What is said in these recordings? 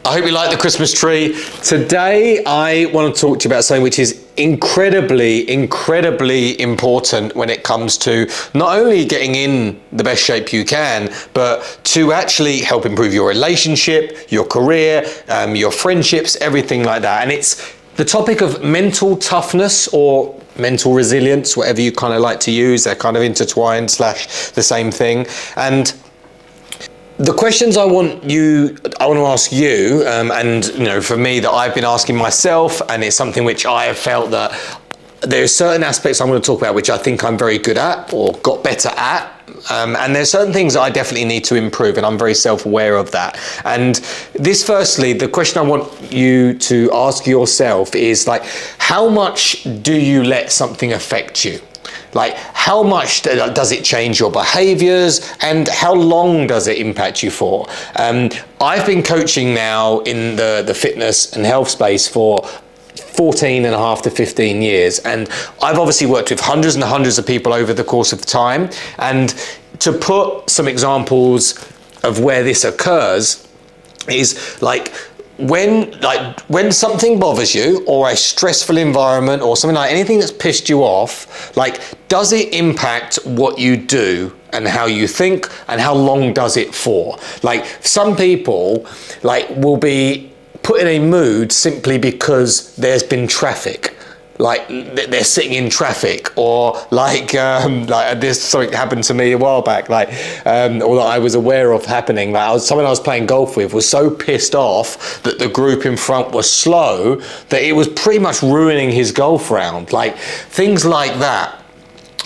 I hope you like the Christmas tree. Today, I want to talk to you about something which is incredibly important when it comes to not only getting in the best shape you can, but to actually help improve your relationship, your career, your friendships, everything like that. And it's the topic of mental toughness or mental resilience, whatever you kind of like to use. They're kind of intertwined / the same thing. And the questions I want to ask you, and for me that I've been asking myself, and it's something which I have felt that there's certain aspects I'm going to talk about which I think I'm very good at or got better at, and there's certain things that I definitely need to improve, and I'm very self-aware of that. And this, firstly, the question I want you to ask yourself is like, how much do you let something affect you? Like, how much does it change your behaviors, and how long does it impact you for? I've been coaching now in the fitness and health space for 14 and a half to 15 years. And I've obviously worked with hundreds and hundreds of people over the course of time. And to put some examples of where this occurs is like, when something bothers you, or a stressful environment, or something like anything that's pissed you off, like, does it impact what you do and how you think, and how long does it for? Like, some people will be put in a mood simply because there's been traffic. Like, they're sitting in traffic, or like this, something happened to me a while back, or that I was aware of happening. Like, someone I was playing golf with was so pissed off that the group in front was slow that it was pretty much ruining his golf round. Like, things like that.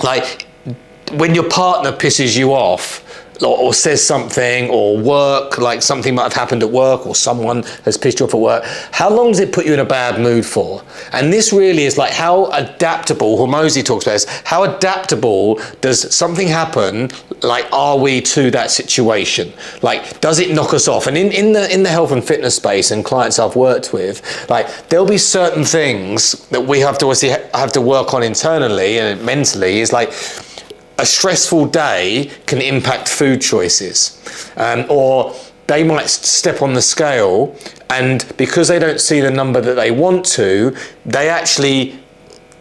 Like, when your partner pisses you off, or says something, or work, like something might have happened at work, or someone has pissed you off at work, how long does it put you in a bad mood for? And this really is like how adaptable, Hormozi talks about this, how adaptable does something happen, like, are we to that situation? Like, does it knock us off? And in the health and fitness space, and clients I've worked with, like, there'll be certain things that we have to obviously have to work on internally and mentally. Is like, a stressful day can impact food choices, or they might step on the scale, and because they don't see the number that they want to, they actually,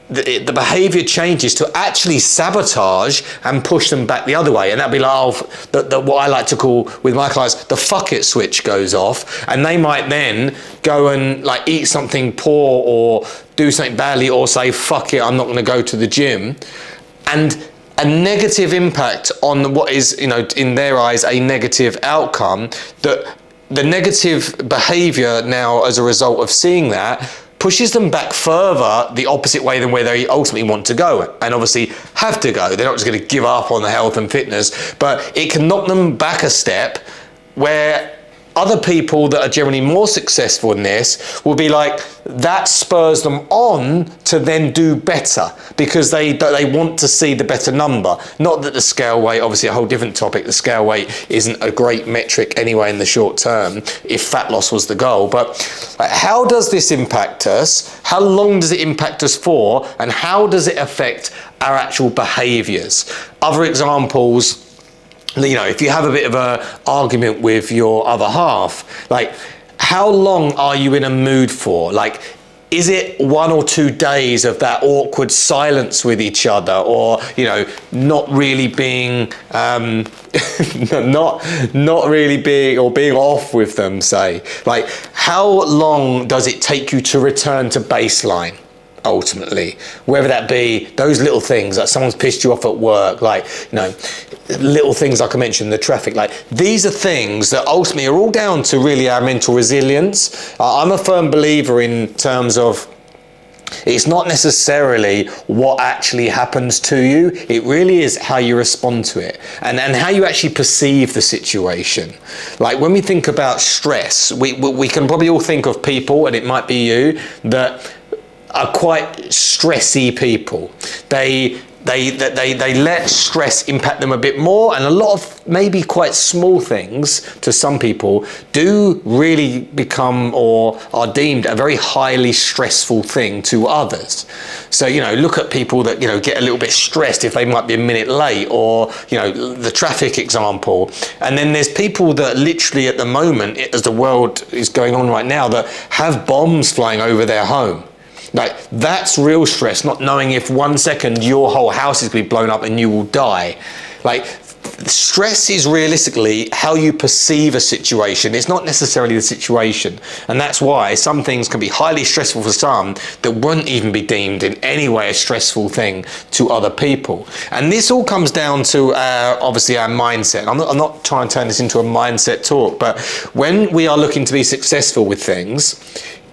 the behavior changes to actually sabotage and push them back the other way. And that'd be like, what I like to call with my clients, the fuck it switch goes off, and they might then go and like eat something poor, or do something badly, or say, fuck it, I'm not going to go to the gym. And a negative impact on what is, in their eyes, a negative outcome, that the negative behavior now as a result of seeing that pushes them back further the opposite way than where they ultimately want to go, and obviously have to go. They're not just going to give up on the health and fitness, but it can knock them back a step, where other people that are generally more successful in this will be like, that spurs them on to then do better, because they want to see the better number. Not that the scale weight, obviously a whole different topic, the scale weight isn't a great metric anyway in the short term, if fat loss was the goal. But how does this impact us? How long does it impact us for? And how does it affect our actual behaviors? Other examples, if you have a bit of an argument with your other half, like, how long are you in a mood for? Like, is it 1 or 2 days of that awkward silence with each other, or not really being not really being, or being off with them, say? Like, how long does it take you to return to baseline? Ultimately, whether that be those little things, like someone's pissed you off at work, little things like I mentioned, the traffic, like, these are things that ultimately are all down to really our mental resilience. I'm a firm believer in terms of, it's not necessarily what actually happens to you, it really is how you respond to it, and how you actually perceive the situation. Like, when we think about stress, we can probably all think of people, and it might be you, that are quite stressy people. They they let stress impact them a bit more, and a lot of maybe quite small things to some people do really become or are deemed a very highly stressful thing to others. So, you know, look at people that, you know, get a little bit stressed if they might be a minute late, or, you know, the traffic example. And then there's people that literally at the moment, as the world is going on right now, that have bombs flying over their home. Like, that's real stress, not knowing if 1 second your whole house is going to be blown up and you will die. Like, stress is realistically how you perceive a situation. It's not necessarily the situation. And that's why some things can be highly stressful for some that wouldn't even be deemed in any way a stressful thing to other people. And this all comes down to obviously our mindset. I'm not trying to turn this into a mindset talk, but when we are looking to be successful with things,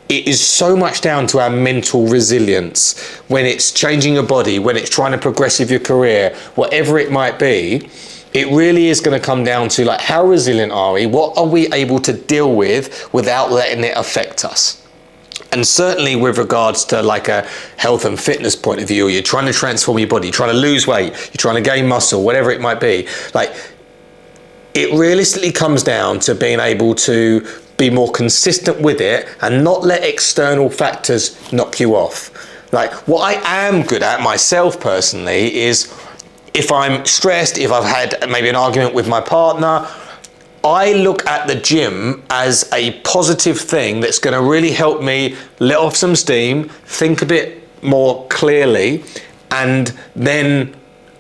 it is so much down to our mental resilience. When it's changing your body, when it's trying to progress with your career, whatever it might be, it really is going to come down to, like, how resilient are we? What are we able to deal with without letting it affect us? And certainly with regards to like a health and fitness point of view, you're trying to transform your body, you're trying to lose weight, you're trying to gain muscle, whatever it might be, like, it realistically comes down to being able to be more consistent with it and not let external factors knock you off. Like, what I am good at myself personally is, if I'm stressed, if I've had maybe an argument with my partner, I look at the gym as a positive thing that's going to really help me let off some steam, think a bit more clearly, and then,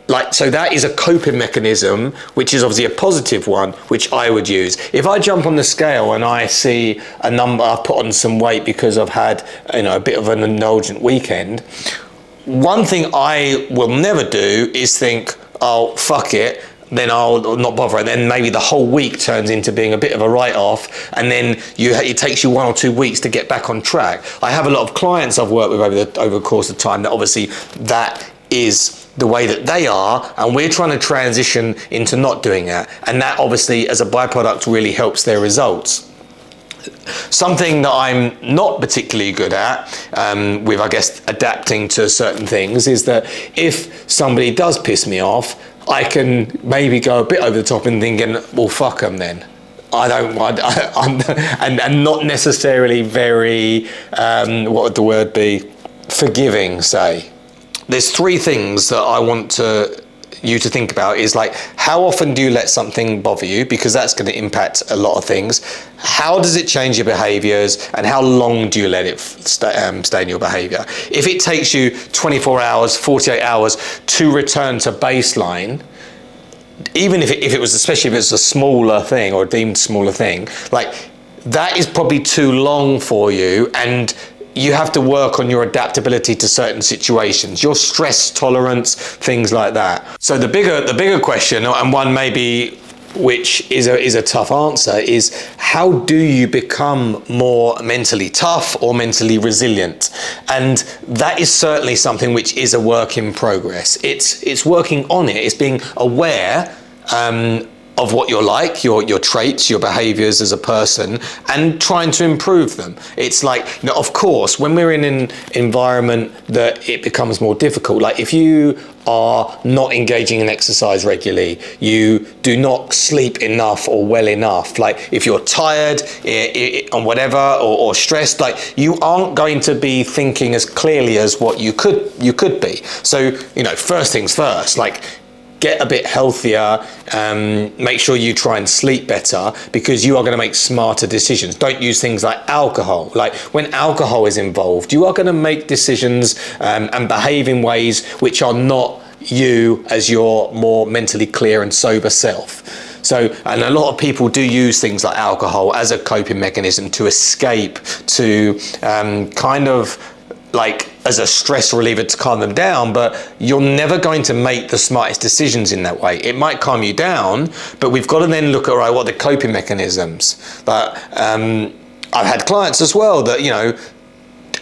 like, so that is a coping mechanism, which is obviously a positive one, which I would use. If I jump on the scale and I see a number, I've put on some weight because I've had, you know, a bit of an indulgent weekend, one thing I will never do is think, oh, fuck it, then I'll not bother. And then maybe the whole week turns into being a bit of a write-off, and then it takes you 1 or 2 weeks to get back on track. I have a lot of clients I've worked with over the course of time that obviously that is the way that they are, and we're trying to transition into not doing that. And that obviously, as a byproduct, really helps their results. Something that I'm not particularly good at with, I guess, adapting to certain things is that if somebody does piss me off, I can maybe go a bit over the top and thinking, well, fuck them then. And not necessarily very, what would the word be, forgiving, say. There's 3 things that I want you to think about is, like, how often do you let something bother you, because that's going to impact a lot of things. How does it change your behaviors, and how long do you let it stay in your behavior? If it takes you 24 hours, 48 hours to return to baseline, even if it was, especially if it's a smaller thing or a deemed smaller thing, like, that is probably too long for you, and you have to work on your adaptability to certain situations, your stress tolerance, things like that. So the bigger question, and one maybe which is a tough answer, is how do you become more mentally tough or mentally resilient? And that is certainly something which is a work in progress. It's working on it. It's being aware of what you're like, your traits, your behaviors as a person, and trying to improve them. It's like, you know, of course, when we're in an environment that it becomes more difficult, like if you are not engaging in exercise regularly, you do not sleep enough or well enough, like if you're tired on whatever or stressed, like you aren't going to be thinking as clearly as what you could be. So, you know, first things first, like, get a bit healthier, make sure you try and sleep better, because you are going to make smarter decisions. Don't use things like alcohol. Like, when alcohol is involved, you are going to make decisions and behave in ways which are not you as your more mentally clear and sober self. So, and a lot of people do use things like alcohol as a coping mechanism to escape, to kind of like as a stress reliever to calm them down, but you're never going to make the smartest decisions in that way. It might calm you down, but we've got to then look at, right, what are the coping mechanisms? But I've had clients as well that, you know,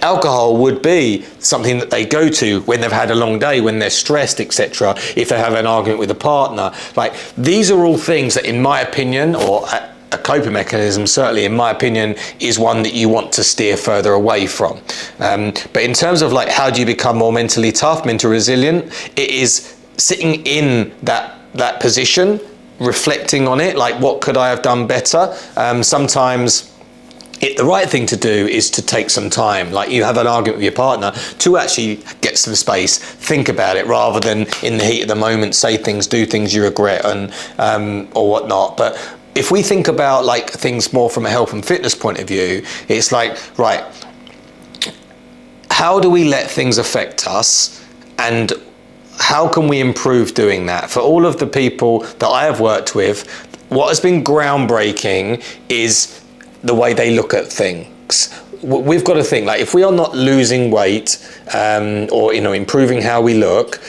alcohol would be something that they go to when they've had a long day, when they're stressed, etc., if they have an argument with a partner. Like, these are all things that, in my opinion, or a coping mechanism, certainly in my opinion, is one that you want to steer further away from. But in terms of like, how do you become more mentally tough, mentally resilient? It is sitting in that position, reflecting on it, like what could I have done better? Sometimes the right thing to do is to take some time, like you have an argument with your partner, to actually get some space, think about it, rather than in the heat of the moment say things, do things you regret, and or whatnot. But if we think about like things more from a health and fitness point of view, it's like, right, how do we let things affect us, and how can we improve doing that? For all of the people that I have worked with, what has been groundbreaking is the way they look at things. We've got to think, like, if we are not losing weight or improving how we look,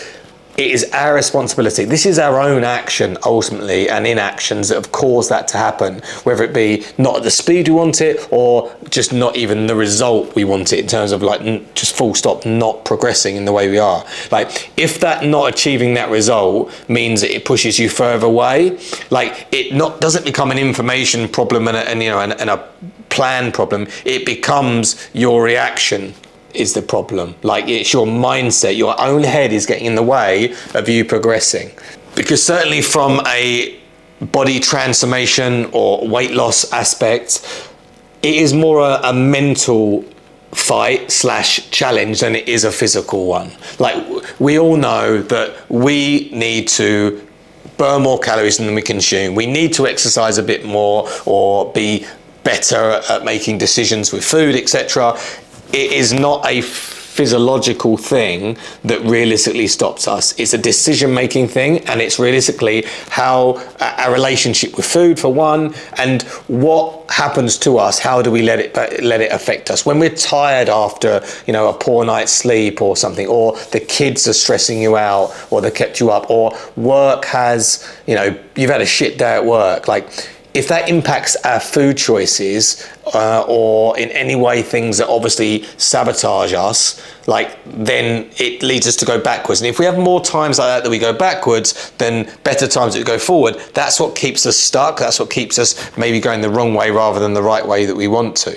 it is our responsibility. This is our own action ultimately, and inactions that have caused that to happen, whether it be not at the speed we want it, or just not even the result we want it, in terms of like just full stop not progressing in the way we are. Like, if that not achieving that result means that it pushes you further away, like it doesn't become an information problem and a plan problem. It becomes your reaction is the problem. Like, it's your mindset, your own head is getting in the way of you progressing. Because certainly from a body transformation or weight loss aspect, it is more a mental fight / challenge than it is a physical one. Like, we all know that we need to burn more calories than we consume. We need to exercise a bit more or be better at making decisions with food, etc. It is not a physiological thing that realistically stops us. It's a decision-making thing, and it's realistically how our relationship with food, for one, and what happens to us. How do we let it affect us when we're tired after a poor night's sleep or something, or the kids are stressing you out, or they kept you up, or work has you've had a shit day at work. Like, if that impacts our food choices or in any way things that obviously sabotage us, like, then it leads us to go backwards. And if we have more times like that we go backwards, then better times that we go forward. That's what keeps us stuck. That's what keeps us maybe going the wrong way rather than the right way that we want to.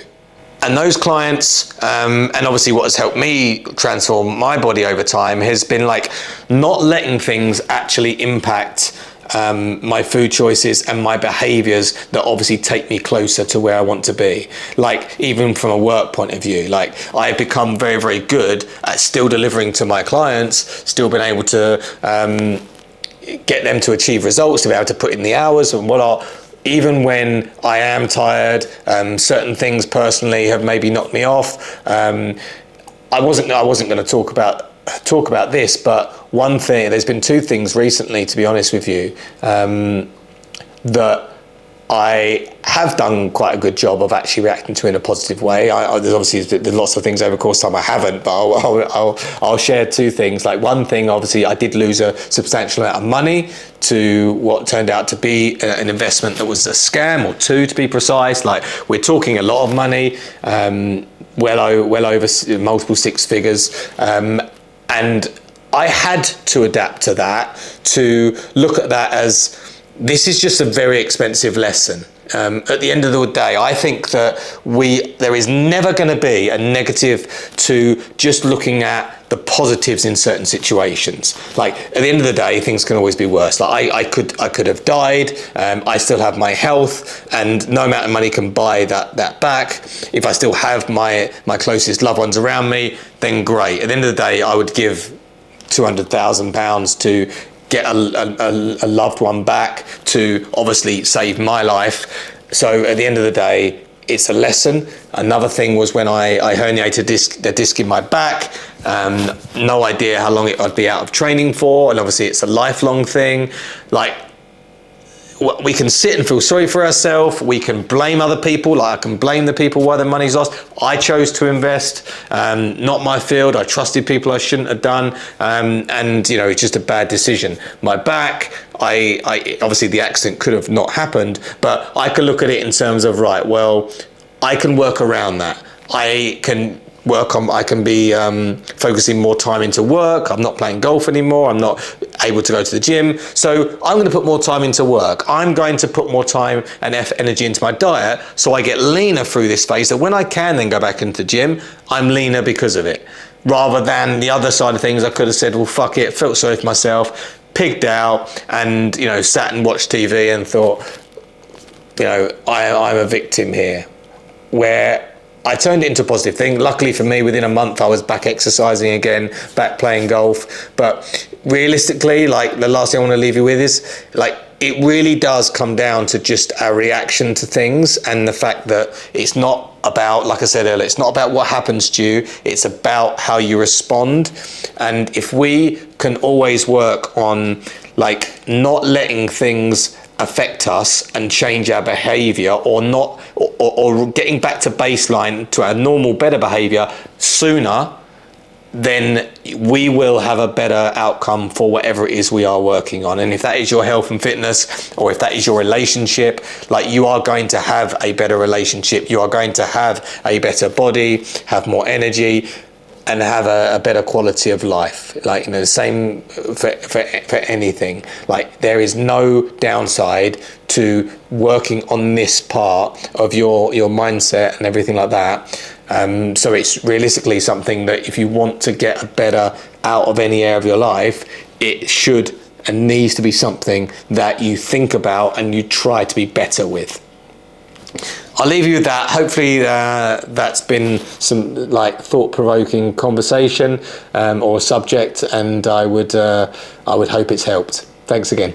And those clients, and obviously what has helped me transform my body over time, has been like not letting things actually impact my food choices and my behaviors that obviously take me closer to where I want to be. Like, even from a work point of view, like, I've become very, very good at still delivering to my clients, still being able to get them to achieve results, to be able to put in the hours and whatnot. Even when I am tired, certain things personally have maybe knocked me off. I wasn't going to talk about this, but one thing, there's been two things recently, to be honest with you, that I have done quite a good job of actually reacting to in a positive way. There's obviously lots of things over the course of time I haven't, but I'll share two things. Like, one thing, obviously, I did lose a substantial amount of money to what turned out to be an investment that was a scam, or two to be precise. Like, we're talking a lot of money, well over multiple six figures, and I had to adapt to that, to look at that as, this is just a very expensive lesson. At the end of the day, I think that there is never going to be a negative to just looking at the positives in certain situations. Like, at the end of the day, things can always be worse. Like, I could have died. I still have my health, and no amount of money can buy that back. If I still have my closest loved ones around me, then great. At the end of the day, I would give £200,000 to get a loved one back, to obviously save my life. So at the end of the day, it's a lesson. Another thing was when I herniated the disc in my back. No idea how long I'd be out of training for, and obviously it's a lifelong thing. Like, we can sit and feel sorry for ourselves. We can blame other people. Like, I can blame the people why their money's lost. I chose to invest, not my field. I trusted people I shouldn't have done, and it's just a bad decision. My back, I obviously the accident could have not happened, but I can look at it in terms of, right, well, I can work around that. I can be focusing more time into work. I'm not playing golf anymore. I'm not able to go to the gym. So I'm going to put more time into work. I'm going to put more time and energy into my diet, so I get leaner through this phase, that when I can then go back into the gym, I'm leaner because of it. Rather than the other side of things, I could have said, well, fuck it, felt sorry for myself, pigged out, and, you know, sat and watched TV and thought, you know, I'm a victim here. Where I turned it into a positive thing. Luckily for me, within a month, I was back exercising again, back playing golf. But realistically, like, the last thing I want to leave you with is, like, it really does come down to just our reaction to things, and the fact that it's not about, like I said earlier, it's not about what happens to you, it's about how you respond. And if we can always work on, like, not letting things affect us and change our behavior, or not, or getting back to baseline, to our normal, better behavior sooner, then we will have a better outcome for whatever it is we are working on. And if that is your health and fitness, or if that is your relationship, like, you are going to have a better relationship, you are going to have a better body, have more energy, and have a better quality of life. Like, you know, the same for anything. Like, there is no downside to working on this part of your mindset and everything like that. So it's realistically something that, if you want to get a better out of any area of your life, it should and needs to be something that you think about and you try to be better with. I'll leave you with that. Hopefully that's been some, like, thought-provoking conversation or subject, and I would hope it's helped. Thanks again.